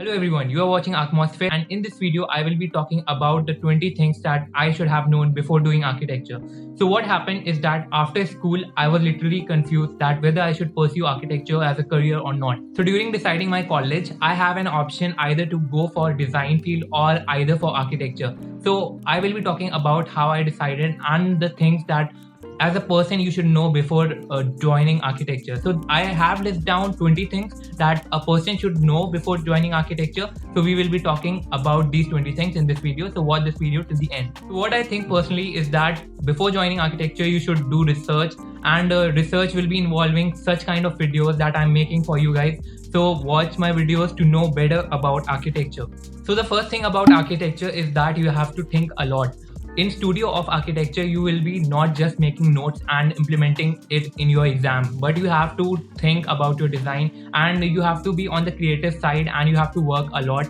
Hello everyone, you are watching Atmosphere, and in this video I will be talking about the 20 things that I should have known before doing architecture. So what happened is that after school I was literally confused that whether I should pursue architecture as a career or not. So during deciding my college, I have an option either to go for design field or either for architecture. So I will be talking about how I decided and the things that as a person you should know before joining architecture. So I have listed down 20 things that a person should know before joining architecture. So we will be talking about these 20 things in this video, so watch this video till the end. So what I think personally is that before joining architecture you should do research, and research will be involving such kind of videos that I'm making for you guys. So watch my videos to know better about architecture. So the first thing about architecture is that you have to think a lot. In studio of architecture, you will be not just making notes and implementing it in your exam, but you have to think about your design, and you have to be on the creative side, and you have to work a lot.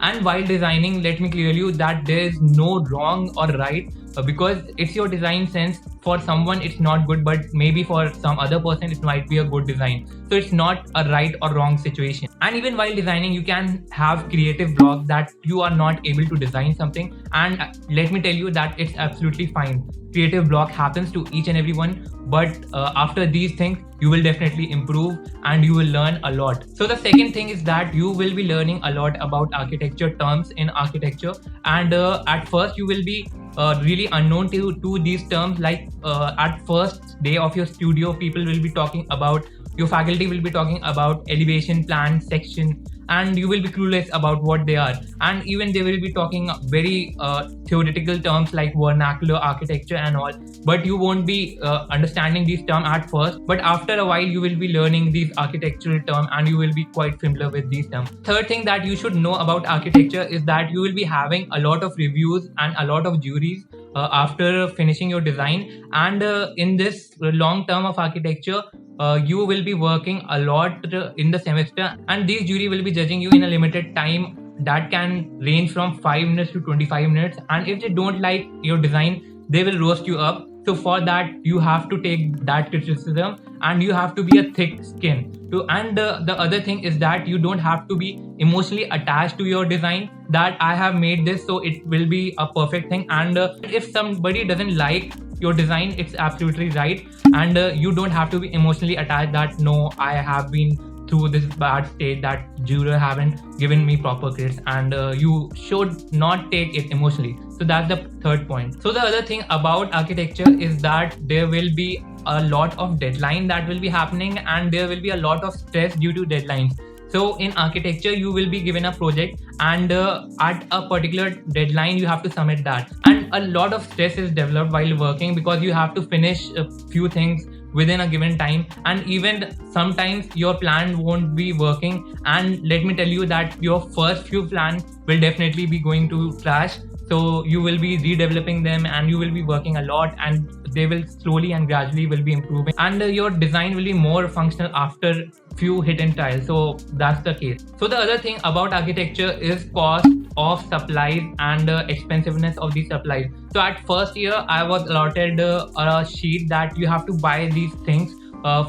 And while designing, let me clear you that there is no wrong or right, because it's your design sense. For someone it's not good, but maybe for some other person it might be a good design. So it's not a right or wrong situation. And even while designing, you can have creative block that you are not able to design something, and let me tell you that it's absolutely fine. Creative block happens to each and everyone, but after these things you will definitely improve and you will learn a lot. So the second thing is that you will be learning a lot about architecture terms in architecture, and at first you will be really unknown to these terms. Like at first day of your studio, people will be talking about, your faculty will be talking about elevation, plan, section, and you will be clueless about what they are. And even they will be talking very theoretical terms like vernacular architecture and all, but you won't be understanding these terms at first, but after a while you will be learning these architectural terms and you will be quite familiar with these terms. Third thing that you should know about architecture is that you will be having a lot of reviews and a lot of juries after finishing your design. And in this long term of architecture, you will be working a lot in the semester, and these jury will be judging you in a limited time that can range from 5 minutes to 25 minutes. And if they don't like your design, they will roast you up. So for that you have to take that criticism, and you have to be a thick skin to. And the other thing is that you don't have to be emotionally attached to your design, that I have made this so it will be a perfect thing. And if somebody doesn't like your design, it's absolutely right, and you don't have to be emotionally attached that no, I have been through this bad state that juror haven't given me proper grades, and you should not take it emotionally. So that's the third point. So the other thing about architecture is that there will be a lot of deadline that will be happening, and there will be a lot of stress due to deadlines. So in architecture you will be given a project, and at a particular deadline you have to submit that, and a lot of stress is developed while working because you have to finish a few things within a given time, and even sometimes your plan won't be working. And let me tell you that your first few plans will definitely be going to trash. So you will be redeveloping them, and you will be working a lot, and they will slowly and gradually will be improving, and your design will be more functional after few hit and trials. So that's the case. So the other thing about architecture is cost of supplies and expensiveness of these supplies. So at first year I was allotted a sheet that you have to buy these things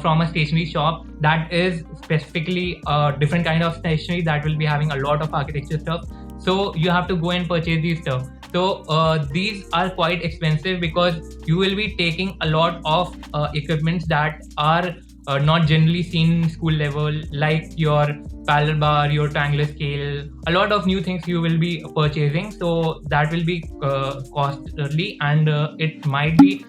from a stationery shop that is specifically a different kind of stationery that will be having a lot of architecture stuff. So you have to go and purchase these stuff. So these are quite expensive because you will be taking a lot of equipments that are not generally seen in school level, like your parallel bar, your triangular scale, a lot of new things you will be purchasing. So that will be costly, and it might be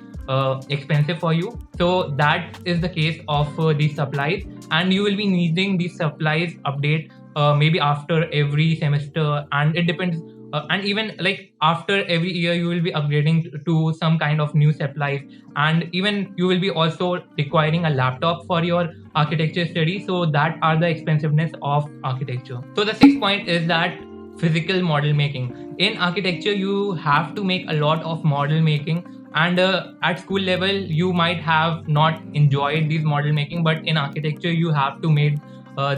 expensive for you. So that is the case of these supplies, and you will be needing these supplies update maybe after every semester, and it depends. And even like after every year you will be upgrading to some kind of new supplies, and even you will be also requiring a laptop for your architecture study. So that are the expensiveness of architecture. So the sixth point is that physical model making. In architecture you have to make a lot of model making, and at school level you might have not enjoyed these model making, but in architecture you have to make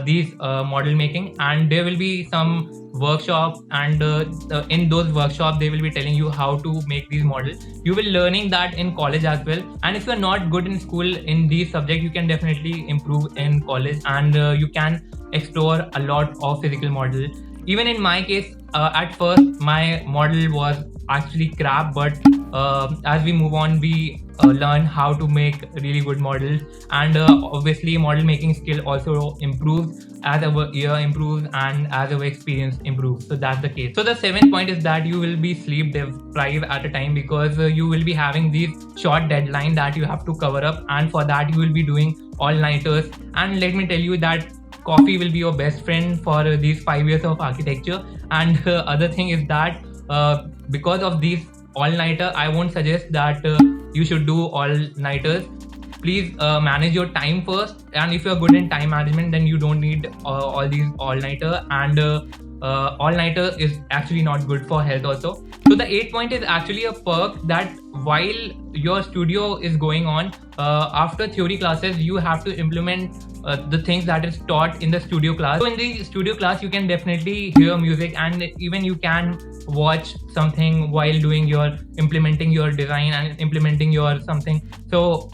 these model making, and there will be some workshop, and in those workshops they will be telling you how to make these models. You will learning that in college as well, and if you are not good in school in these subjects, you can definitely improve in college, and you can explore a lot of physical model. Even in my case, at first my model was actually crap, but as we move on, we learn how to make really good models, and obviously model making skill also improves as our year improves and as our experience improves. So that's the case. So the seventh point is that you will be sleep deprived at a time, because you will be having these short deadline that you have to cover up, and for that you will be doing all-nighters. And let me tell you that coffee will be your best friend for these 5 years of architecture. And other thing is that because of these all-nighter, I won't suggest that you should do all-nighters. Please manage your time first, and if you're good in time management, then you don't need all these all-nighter. And all-nighter is actually not good for health also. So the 8th point is actually a perk, that while your studio is going on, after theory classes you have to implement the things that is taught in the studio class. So in the studio class you can definitely hear music, and even you can watch something while doing your implementing your design and implementing your something. So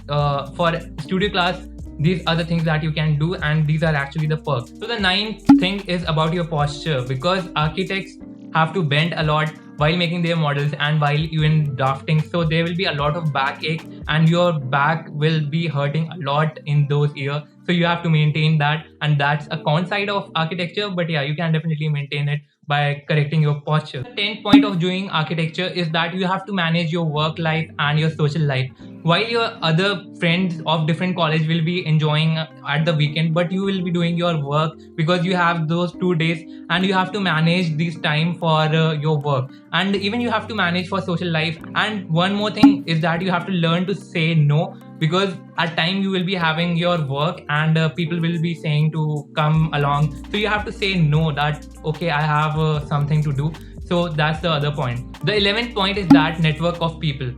for studio class, these are the things that you can do, and these are actually the perks. So the 9th thing is about your posture, because architects have to bend a lot while making their models and while even drafting. So there will be a lot of backache, and your back will be hurting a lot in those years. So you have to maintain that, and that's a con side of architecture. But yeah, you can definitely maintain it by correcting your posture. The 10th point of doing architecture is that you have to manage your work life and your social life. While your other friends of different college will be enjoying at the weekend, but you will be doing your work, because you have those 2 days and you have to manage this time for your work, and even you have to manage for social life. And one more thing is that you have to learn to say no, because at time you will be having your work and people will be saying to come along, so you have to say no, that okay, I have something to do. So that's the other point. The 11th point is that network of people.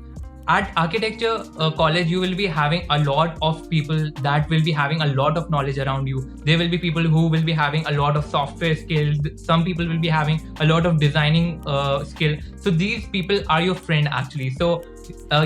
At architecture college, you will be having a lot of people that will be having a lot of knowledge around you. There will be people who will be having a lot of software skills. Some people will be having a lot of designing skill. So these people are your friend actually. So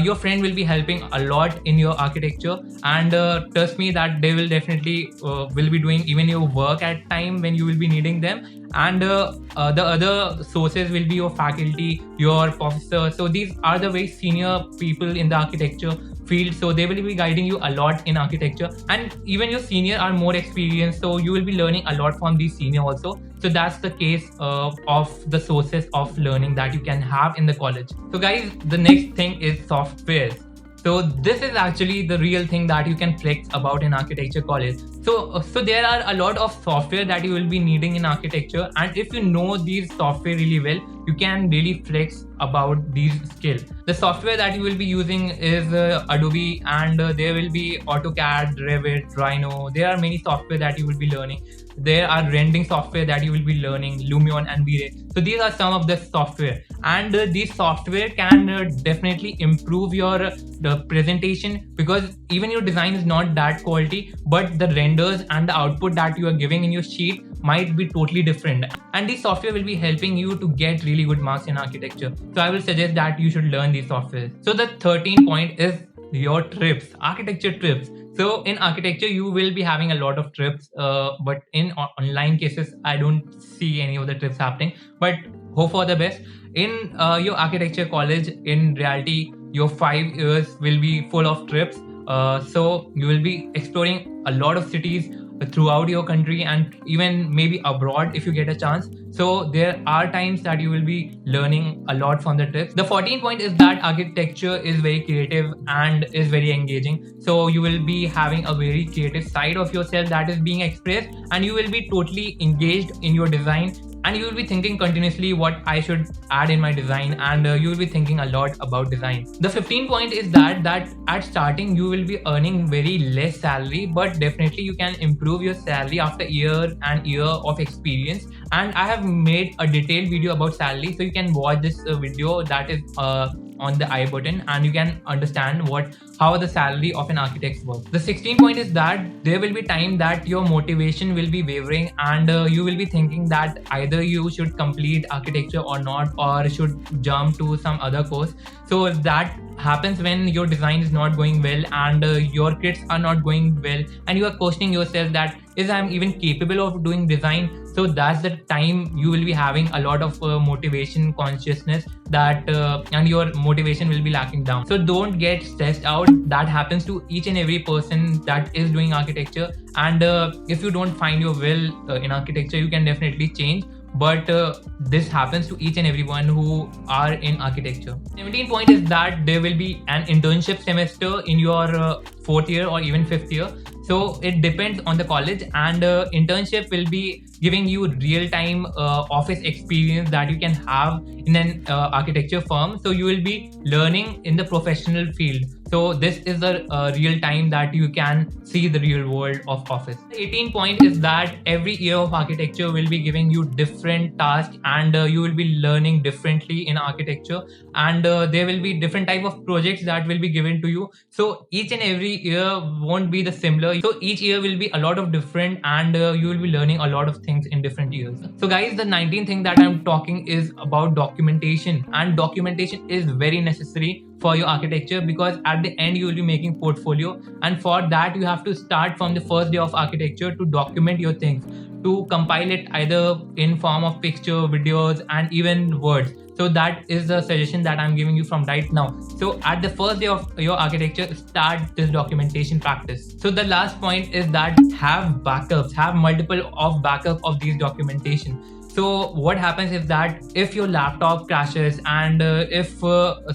your friend will be helping a lot in your architecture, and trust me that they will definitely will be doing even your work at time when you will be needing them. And the other sources will be your faculty, your professor. So these are the very senior people in the architecture field, so they will be guiding you a lot in architecture. And even your senior are more experienced, so you will be learning a lot from these senior also. So that's the case of the sources of learning that you can have in the college. So guys, the next thing is software. So this is actually the real thing that you can flex about in architecture college. So there are a lot of software that you will be needing in architecture, and if you know these software really well, you can really flex about these skills. The software that you will be using is Adobe, and there will be AutoCAD, Revit, Rhino. There are many software that you will be learning. There are rendering software that you will be learning, Lumion and V-Ray. So these are some of the software, and these software can definitely improve your the presentation, because even your design is not that quality, but the renders and the output that you are giving in your sheet might be totally different, and this software will be helping you to get really good marks in architecture. So I will suggest that you should learn these software. So the 13th point is your trips, architecture trips. So in architecture you will be having a lot of trips, but in online cases I don't see any of the trips happening, but hope for the best. In your architecture college, in reality your 5 years will be full of trips. So you will be exploring a lot of cities throughout your country, and even maybe abroad if you get a chance. So there are times that you will be learning a lot from the trips. The 14th point is that architecture is very creative and is very engaging. So you will be having a very creative side of yourself that is being expressed, and you will be totally engaged in your design, and you will be thinking continuously what I should add in my design, and you will be thinking a lot about design. The 15th point is that at starting you will be earning very less salary, but definitely you can improve your salary after year and year of experience. And I have made a detailed video about salary, so you can watch this video that is on the I button, and you can understand what how the salary of an architect works. The 16th point is that there will be time that your motivation will be wavering, and you will be thinking that either you should complete architecture or not, or should jump to some other course. So that happens when your design is not going well, and your kits are not going well, and you are questioning yourself that is I'm even capable of doing design. So that's the time you will be having a lot of motivation consciousness, that and your motivation will be lacking down. So don't get stressed out. That happens to each and every person that is doing architecture, and if you don't find your will in architecture, you can definitely change, but this happens to each and everyone who are in architecture. 17th point is that there will be an internship semester in your 4th year or even 5th year. So it depends on the college, and internship will be giving you real-time office experience that you can have in an architecture firm. So you will be learning in the professional field. So this is a real time that you can see the real world of office. The 18th point is that every year of architecture will be giving you different tasks, and you will be learning differently in architecture, and there will be different type of projects that will be given to you. So each and every year won't be the similar. So each year will be a lot of different, and you will be learning a lot of things in different years. So guys, the 19th thing that I'm talking is about documentation, and documentation is very necessary for your architecture, because at the end you will be making portfolio, and for that you have to start from the first day of architecture to document your things, to compile it either in form of picture, videos, and even words. So that is the suggestion that I'm giving you from right now. So at the first day of your architecture, start this documentation practice. So the last point is that have backups, have multiple of backup of these documentation. So what happens is that if your laptop crashes, and if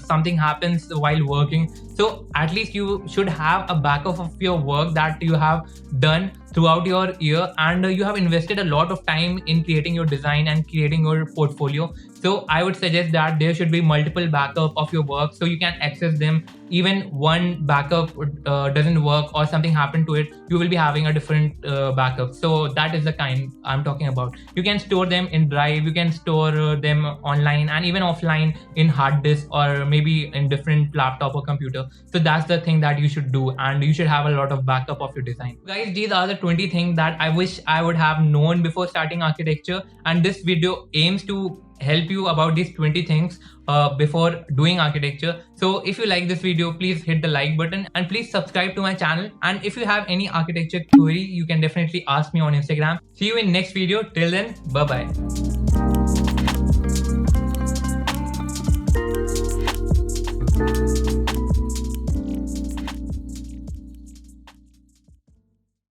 something happens while working, so at least you should have a backup of your work that you have done throughout your year, and you have invested a lot of time in creating your design and creating your portfolio. So I would suggest that there should be multiple backup of your work, so you can access them. Even one backup doesn't work or something happened to it, you will be having a different backup. So that is the kind I'm talking about. You can store them in Drive, you can store them online and even offline in hard disk, or maybe in different laptop or computer. So that's the thing that you should do, and you should have a lot of backup of your design. Guys, these are the 20 things that I wish I would have known before starting architecture, and this video aims to help you about these 20 things before doing architecture. So if you like this video, please hit the like button, and please subscribe to my channel. And if you have any architecture query, you can definitely ask me on Instagram. See you in next video. Till then, bye bye.